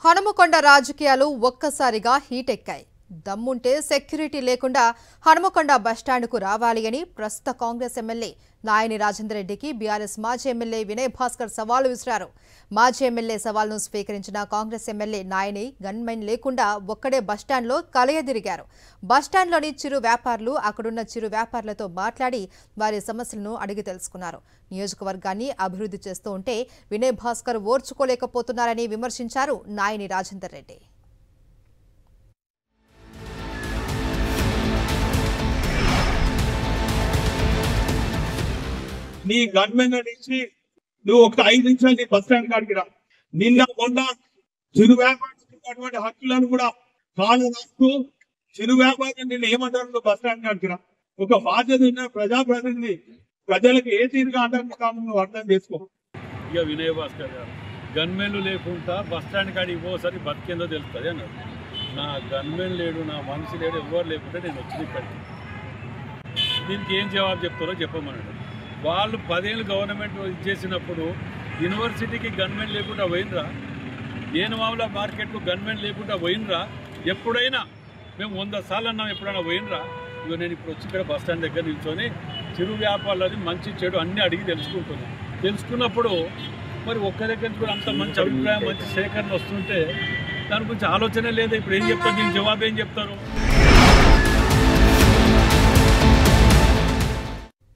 హనుమకొండ రాజకీయాలు ఒక్కసారిగా హీట్ ఎక్కాయి. దమ్ముంటే సెక్యూరిటీ లేకుండా హనుమకొండ బస్టాండ్కు రావాలి అని ప్రస్తుత కాంగ్రెస్ ఎమ్మెల్యే నాయని రాజేందర్ రెడ్డికి బీఆర్ఎస్ మాజీ ఎమ్మెల్యే వినయ్ భాస్కర్ సవాల్ విసిరారు. మాజీ ఎమ్మెల్యే సవాల్ను స్వీకరించిన కాంగ్రెస్ ఎమ్మెల్యే నాయని గన్మెన్ లేకుండా ఒక్కడే బస్టాండ్లో కలయదిరిగారు. బస్టాండ్లోని చిరు వ్యాపారులు అక్కడున్న చిరు వ్యాపారులతో మాట్లాడి వారి సమస్యలను అడిగి తెలుసుకున్నారు. నియోజకవర్గాన్ని అభివృద్ధి చేస్తూ ఉంటే వినయ్ భాస్కర్ ఓర్చుకోలేకపోతున్నారని విమర్శించారు నాయని రాజేందర్ రెడ్డి. నీ గవర్నమెంట్ నుంచి నువ్వు ఒక 5 నిమిషాలు నీ బస్ స్టాండ్ కాడికి రా. నిన్న మొన్న చిరు వ్యాపారం హక్కులను కూడా కాలు రాస్తూ చిరు వ్యాపారం నిన్న ఏమంటారు, నువ్వు బస్ స్టాండ్ కాడికి రా. ఒక బాధ్యత ఉన్న ప్రజాప్రతినిధి ప్రజలకు ఏ తీరుగా అంటారు నువ్వు అర్థం చేసుకో. ఇక వినయ్ భాస్కర్ గారు గన్మెన్లు లేకుండా బస్ స్టాండ్ కాడికి పోసరి బతికేందో తెలుస్తుంది అన్నారు. నా గన్మెన్ లేడు, నా మనిషి లేడు, ఎవరు లేకుంటే నేను వచ్చింది ఇక్కడికి. దీనికి ఏం జవాబు చెప్తారో చెప్పమన్నాడు. వాళ్ళు 10 ఏళ్ళు గవర్నమెంట్ ఇచ్చేసినప్పుడు యూనివర్సిటీకి గన్మెన్ లేకుండా పోయినరా, ఏనుమావుల మార్కెట్కు గన్మెన్ లేకుండా పోయినరా? ఎప్పుడైనా మేము 100 సార్లు అన్నాం, ఎప్పుడైనా పోయినరా? ఇక నేను ఇప్పుడు వచ్చి ఇక్కడ బస్ స్టాండ్ దగ్గర నిల్చొని చిరు వ్యాపారాలని మంచి చెడు అన్నీ అడిగి తెలుసుకుంటున్నాను. తెలుసుకున్నప్పుడు మరి ఒక్క దగ్గర నుంచి కూడా అంత మంచి అభిప్రాయం, మంచి సేకరణ వస్తుంటే దాని గురించి ఆలోచన లేదా? ఇప్పుడు ఏం చెప్తారు, దీనికి జవాబు ఏం చెప్తారు?